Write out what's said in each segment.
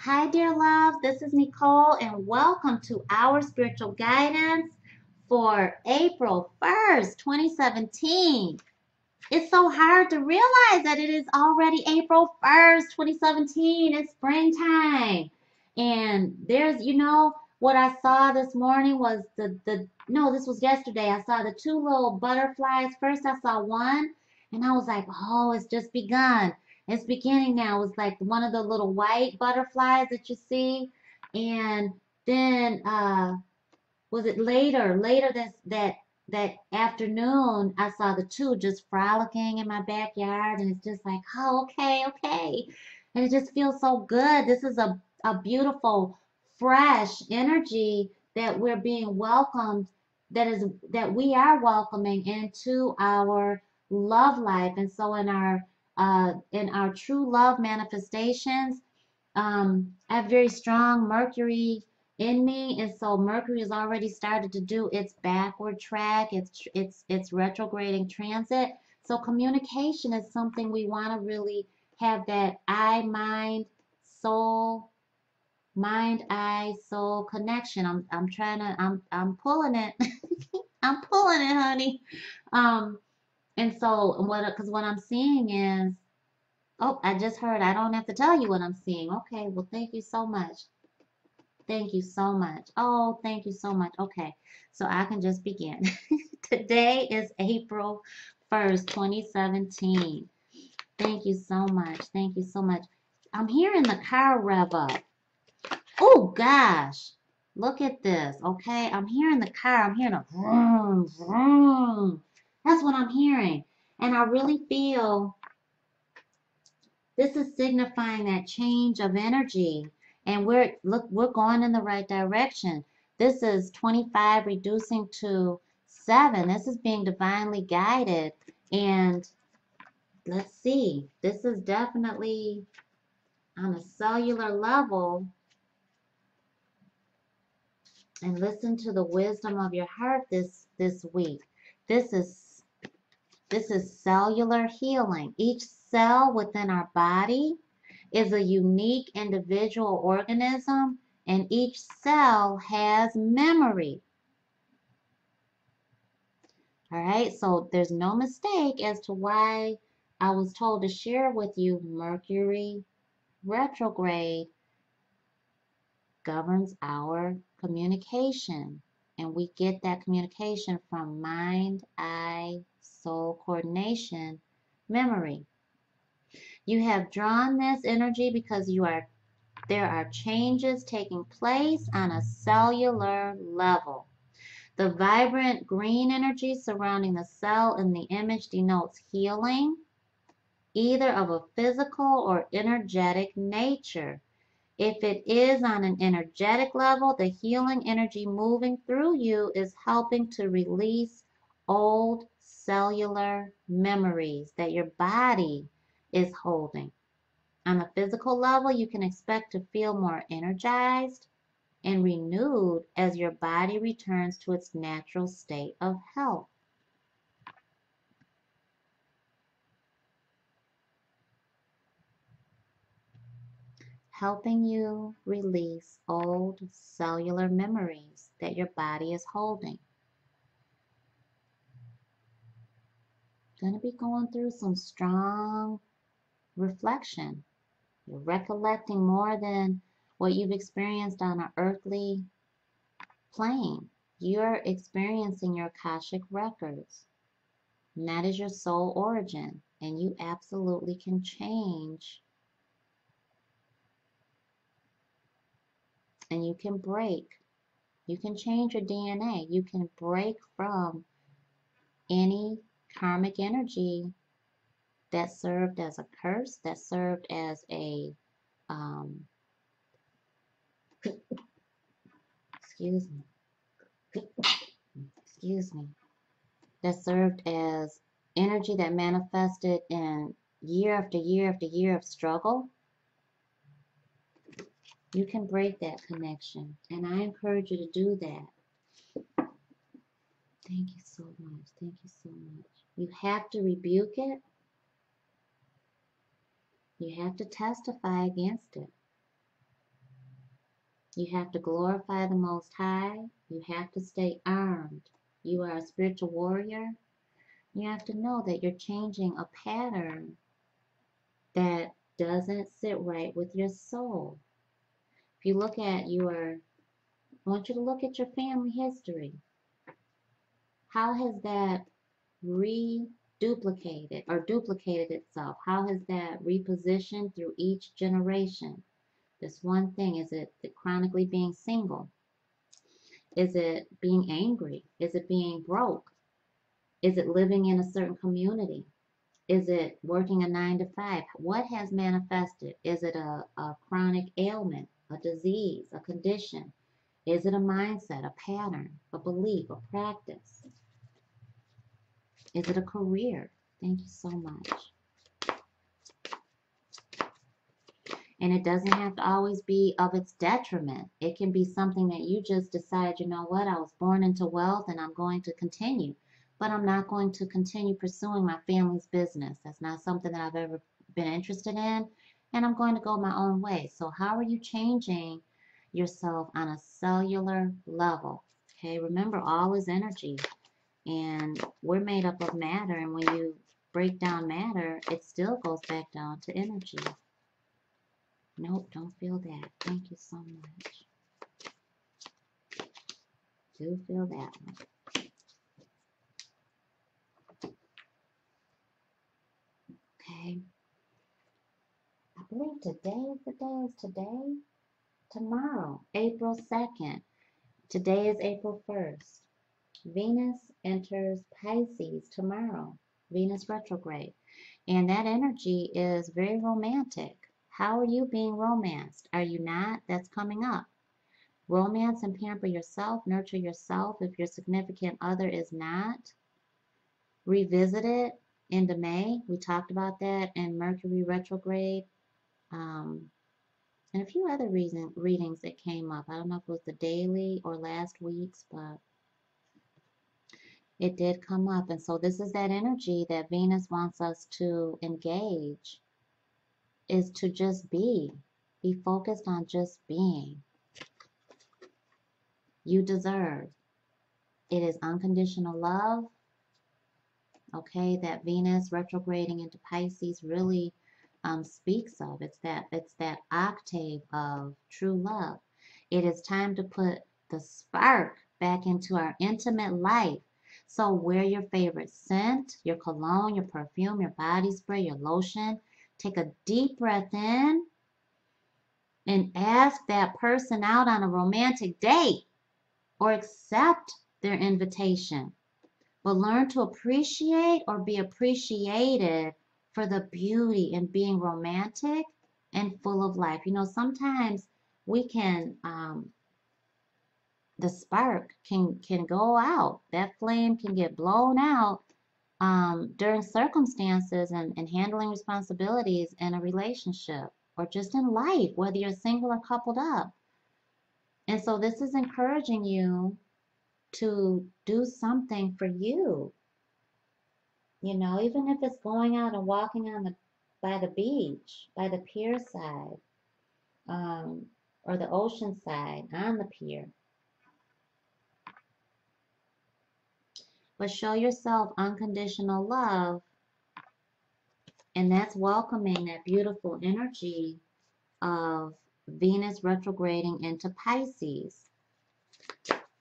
Hi, dear love. This is Nicole, and welcome to our spiritual guidance for April 1st, 2017. It's so hard to realize that it is already April 1st, 2017. It's springtime. And what I saw this morning was no, this was yesterday. I saw the two little butterflies. First, I saw one, and I was like, oh, it's just begun. It's beginning now. It's like one of the little white butterflies that you see. And then, was it later that afternoon, I saw the two just frolicking in my backyard, and it's just like, oh, okay. And it just feels so good. This is a beautiful, fresh energy that we're being welcomed, that we are welcoming into our love life. And so in our true love manifestations, I have very strong Mercury in me, and so Mercury has already started to do its backward track, its retrograding transit. So communication is something we want to really have that soul, eye, soul connection. I'm pulling it. I'm pulling it, honey. Um, and so because what I'm seeing is, oh, I just heard, I don't have to tell you what I'm seeing. Okay, well, thank you so much. Thank you so much. Oh, thank you so much. Okay, so I can just begin. Today is April 1st, 2017. Thank you so much. Thank you so much. I'm hearing the car rev up. Oh, gosh. Look at this, okay? I'm hearing the car. I'm hearing a vroom, vroom. That's what I'm hearing. And I really feel this is signifying that change of energy. And we're going in the right direction. This is 25 reducing to 7. This is being divinely guided. And let's see. This is definitely on a cellular level. And listen to the wisdom of your heart this week. This is cellular healing. Each cell within our body is a unique individual organism, and each cell has memory. All right, so there's no mistake as to why I was told to share with you Mercury retrograde governs our communication, and we get that communication from mind, eye, soul coordination, memory. You have drawn this energy because there are changes taking place on a cellular level. The vibrant green energy surrounding the cell in the image denotes healing, either of a physical or energetic nature. If it is on an energetic level, the healing energy moving through you is helping to release old cellular memories that your body is holding. On a physical level, you can expect to feel more energized and renewed as your body returns to its natural state of health. Helping you release old cellular memories that your body is holding. Going to be going through some strong reflection. You're recollecting more than what you've experienced on an earthly plane. You're experiencing your Akashic records. And that is your soul origin. And you absolutely can change. And you can break. You can change your DNA. You can break from any karmic energy that served as a curse, that served as a, excuse me, that served as energy that manifested in year after year after year of struggle. You can break that connection, and I encourage you to do that. Thank you so much. Thank you so much. You have to rebuke it. You have to testify against it. You have to glorify the Most High. You have to stay armed. You are a spiritual warrior. You have to know that you're changing a pattern that doesn't sit right with your soul. If you look at I want you to look at your family history. How has that reduplicated or duplicated itself? How has that repositioned through each generation? This one thing, is it chronically being single? Is it being angry? Is it being broke? Is it living in a certain community? Is it working a 9 to 5? What has manifested? Is it a chronic ailment, a disease, a condition? Is it a mindset, a pattern, a belief, a practice? Is it a career? Thank you so much. And it doesn't have to always be of its detriment. It can be something that you just decide, you know what, I was born into wealth and I'm going to continue. But I'm not going to continue pursuing my family's business. That's not something that I've ever been interested in. And I'm going to go my own way. So how are you changing yourself on a cellular level? Okay, remember, all is energy. And we're made up of matter. And when you break down matter, it still goes back down to energy. Nope, don't feel that. Thank you so much. Do feel that one. Okay. I believe today is the day. Is today? Tomorrow, April 2nd. Today is April 1st. Venus enters Pisces tomorrow. Venus retrograde. And that energy is very romantic. How are you being romanced? Are you not? That's coming up. Romance and pamper yourself, nurture yourself. If your significant other is not, revisit it into May. We talked about that in Mercury retrograde. And a few other readings that came up. I don't know if it was the daily or last week's, but it did come up. And so this is that energy that Venus wants us to engage, is to just be. Be focused on just being. You deserve. It is unconditional love. Okay, that Venus retrograding into Pisces really speaks of. It's that octave of true love. It is time to put the spark back into our intimate life. So wear your favorite scent, your cologne, your perfume, your body spray, your lotion. Take a deep breath in and ask that person out on a romantic date or accept their invitation. But learn to appreciate or be appreciated for the beauty in being romantic and full of life. You know, sometimes we can, the spark can go out. That flame can get blown out during circumstances and handling responsibilities in a relationship or just in life, whether you're single or coupled up. And so this is encouraging you to do something for you. You know, even if it's going out and walking by the beach, by the pier side, or the ocean side on the pier. But show yourself unconditional love, and that's welcoming that beautiful energy of Venus retrograding into Pisces.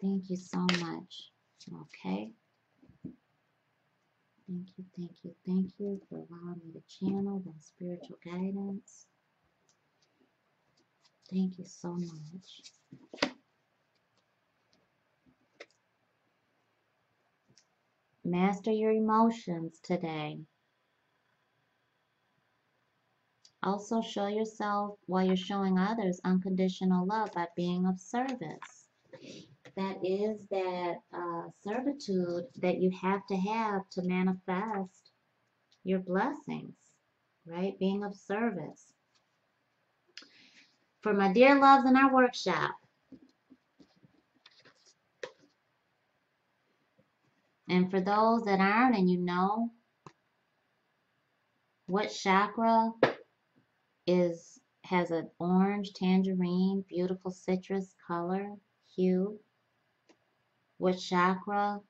Thank you so much. Okay. Thank you, thank you, thank you for allowing me to channel that spiritual guidance. Thank you so much. Master your emotions today. Also show yourself, while you're showing others, unconditional love by being of service. That is that servitude that you have to manifest your blessings, right? Being of service. For my dear loves in our workshop, and for those that aren't and you know what chakra is has an orange, tangerine, beautiful citrus color, hue. What chakra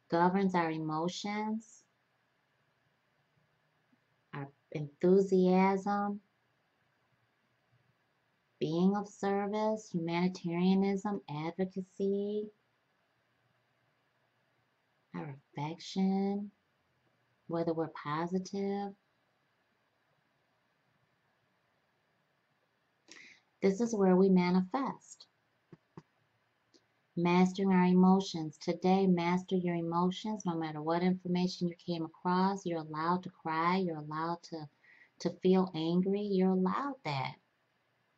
governs our emotions, our enthusiasm, being of service, humanitarianism, advocacy, our affection, whether we're positive. This is where we manifest. Mastering our emotions. Today, master your emotions. No matter what information you came across, you're allowed to cry. You're allowed to feel angry. You're allowed that.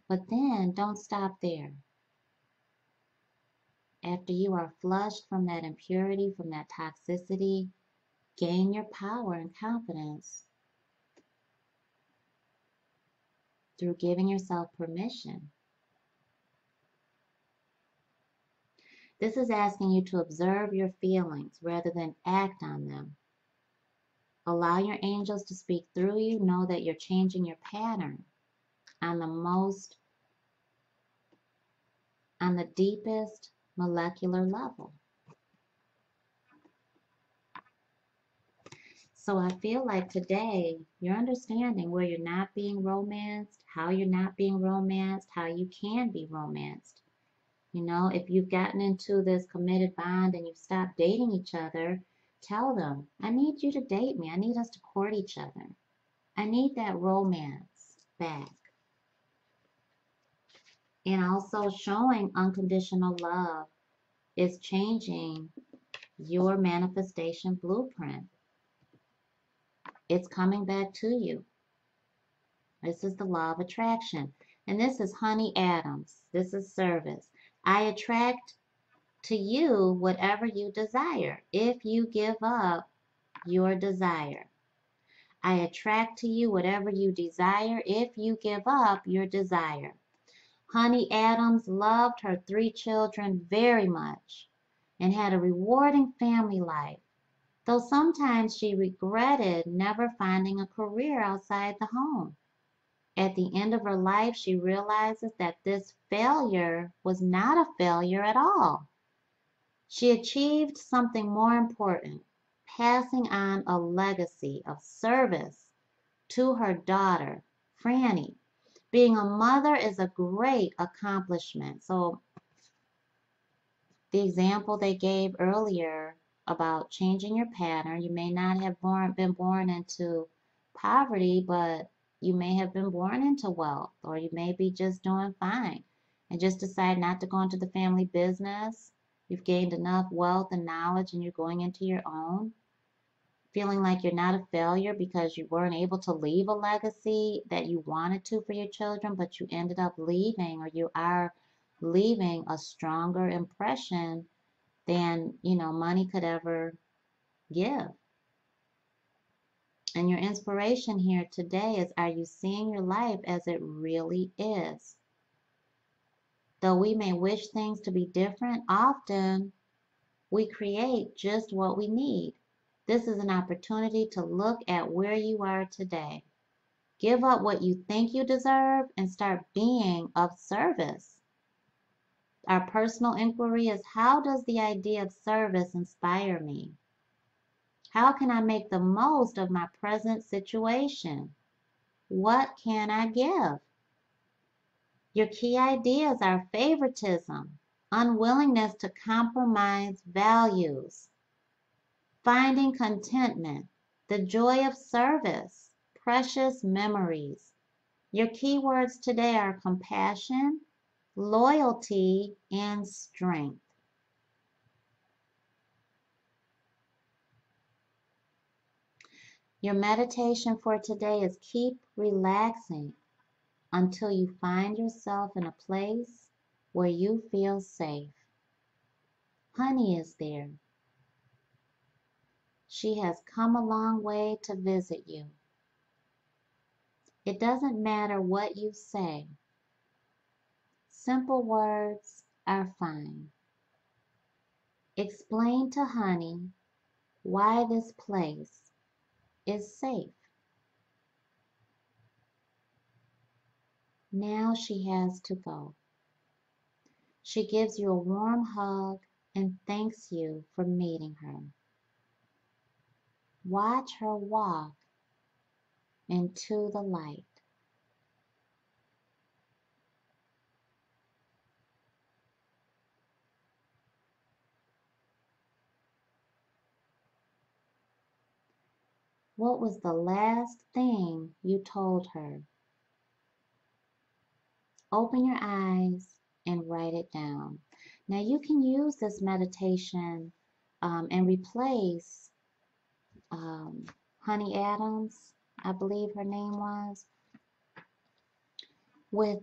But then don't stop there. After you are flushed from that impurity, from that toxicity, gain your power and confidence through giving yourself permission. This is asking you to observe your feelings rather than act on them. Allow your angels to speak through you. Know that you're changing your pattern on the deepest molecular level. So I feel like today you're understanding where you're not being romanced, how you're not being romanced, how you can be romanced. You know, if you've gotten into this committed bond and you've stopped dating each other, tell them, I need you to date me. I need us to court each other. I need that romance back. And also showing unconditional love is changing your manifestation blueprint. It's coming back to you. This is the law of attraction. And this is Honey Adams. This is service. I attract to you whatever you desire if you give up your desire. I attract to you whatever you desire if you give up your desire. Honey Adams loved her 3 children very much and had a rewarding family life, though sometimes she regretted never finding a career outside the home. At the end of her life, she realizes that this failure was not a failure at all. She achieved something more important, passing on a legacy of service to her daughter, Franny. Being a mother is a great accomplishment. So the example they gave earlier about changing your pattern, you may not have been born into poverty, but you may have been born into wealth, or you may be just doing fine and just decide not to go into the family business. You've gained enough wealth and knowledge and you're going into your own, feeling like you're not a failure because you weren't able to leave a legacy that you wanted to for your children, but you ended up leaving, or you are leaving a stronger impression than, money could ever give. And your inspiration here today is, are you seeing your life as it really is? Though we may wish things to be different, often we create just what we need. This is an opportunity to look at where you are today. Give up what you think you deserve and start being of service. Our personal inquiry is, how does the idea of service inspire me? How can I make the most of my present situation? What can I give? Your key ideas are favoritism, unwillingness to compromise values, finding contentment, the joy of service, precious memories. Your keywords today are compassion, loyalty, and strength. Your meditation for today is keep relaxing until you find yourself in a place where you feel safe. Honey is there. She has come a long way to visit you. It doesn't matter what you say. Simple words are fine. Explain to Honey why this place is safe. Now she has to go. She gives you a warm hug and thanks you for meeting her. Watch her walk into the light. What was the last thing you told her? Open your eyes and write it down. Now you can use this meditation and replace Honey Adams, I believe her name was, with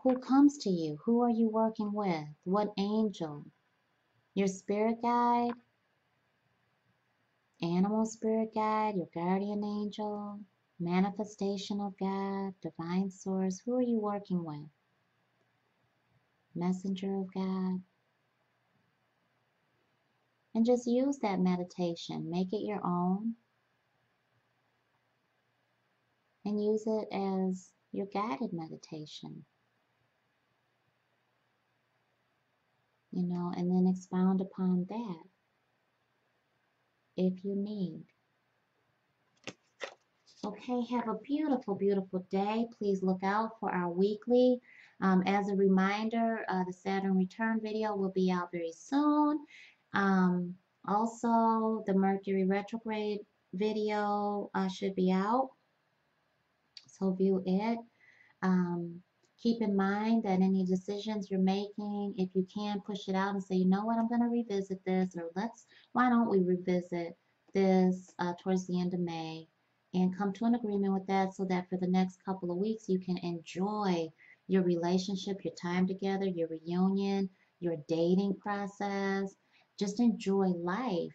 who comes to you. Who are you working with? What angel? Your spirit guide, animal spirit guide, your guardian angel, manifestation of God, divine source. Who are you working with? Messenger of God. And just use that meditation. Make it your own and use it as your guided meditation, and then expound upon that if you need. Okay, have a beautiful, beautiful day. Please look out for our weekly. As a reminder, the Saturn return video will be out very soon. Also, the Mercury retrograde video should be out, so view it. Um, Keep in mind that any decisions you're making, if you can push it out and say, you know what, I'm going to revisit this, or why don't we revisit this towards the end of May, and come to an agreement with that so that for the next couple of weeks you can enjoy your relationship, your time together, your reunion, your dating process. Just enjoy life.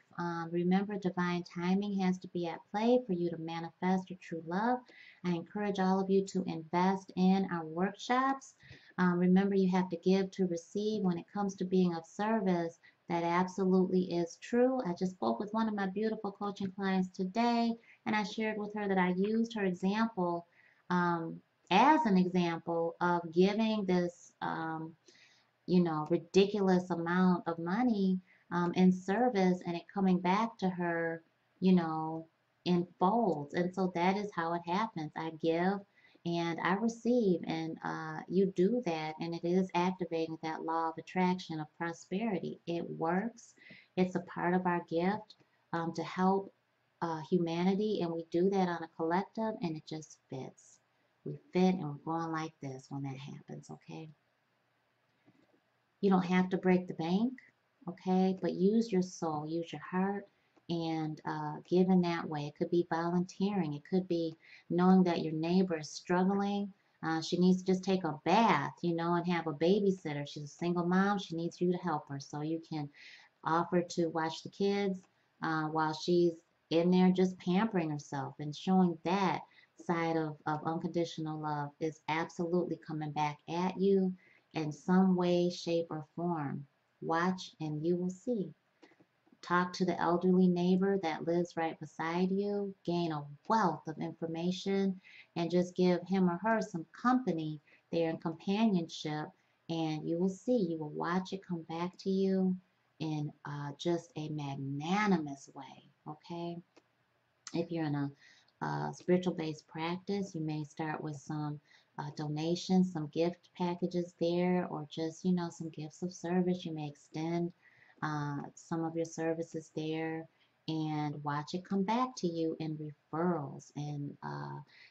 Remember, divine timing has to be at play for you to manifest your true love. I encourage all of you to invest in our workshops. Remember, you have to give to receive when it comes to being of service. That absolutely is true. I just spoke with one of my beautiful coaching clients today, and I shared with her that I used her example as an example of giving this ridiculous amount of money in service, and it coming back to her, you know, in folds. And so that is how it happens. I give and I receive, and you do that, and it is activating that law of attraction of prosperity. It works. It's a part of our gift to help humanity, and we do that on a collective, and it just fits. We fit, and we're going like this when that happens, okay? You don't have to break the bank, okay? But use your soul, use your heart, and give in that way. It could be volunteering. It could be knowing that your neighbor is struggling. She needs to just take a bath, and have a babysitter. She's a single mom. She needs you to help her. So you can offer to watch the kids while she's in there just pampering herself, and showing that side of unconditional love is absolutely coming back at you in some way, shape, or form. Watch and you will see. Talk to the elderly neighbor that lives right beside you. Gain a wealth of information and just give him or her some company there in companionship. And you will see, you will watch it come back to you in just a magnanimous way. Okay? If you're in a spiritual based practice, you may start with some donations, some gift packages there, or just, some gifts of service. You may extend some of your services there and watch it come back to you in referrals. And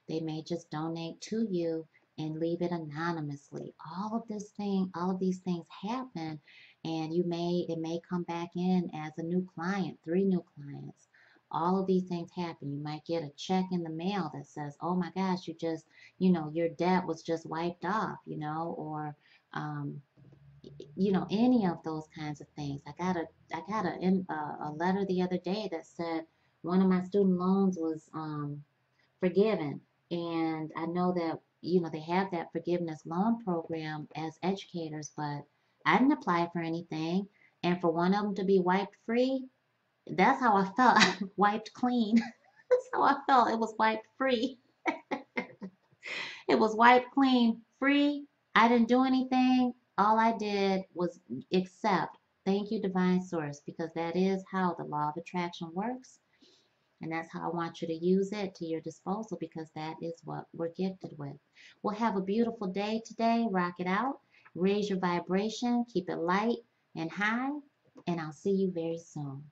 they may just donate to you and leave it anonymously. All of these things happen, and it may come back in as a new client, 3 new clients. All of these things happen. You might get a check in the mail that says, oh my gosh, your debt was just wiped off, or, any of those kinds of things. I got a letter the other day that said one of my student loans was forgiven. And I know that, they have that forgiveness loan program as educators, but I didn't apply for anything. And for one of them to be wiped free, that's how I felt. Wiped clean. That's how I felt. It was wiped free. It was wiped clean. free. I didn't do anything. All I did was accept. Thank you, Divine Source, because that is how the law of attraction works. And that's how I want you to use it to your disposal because that is what we're gifted with. Well, have a beautiful day today. Rock it out. Raise your vibration. Keep it light and high. And I'll see you very soon.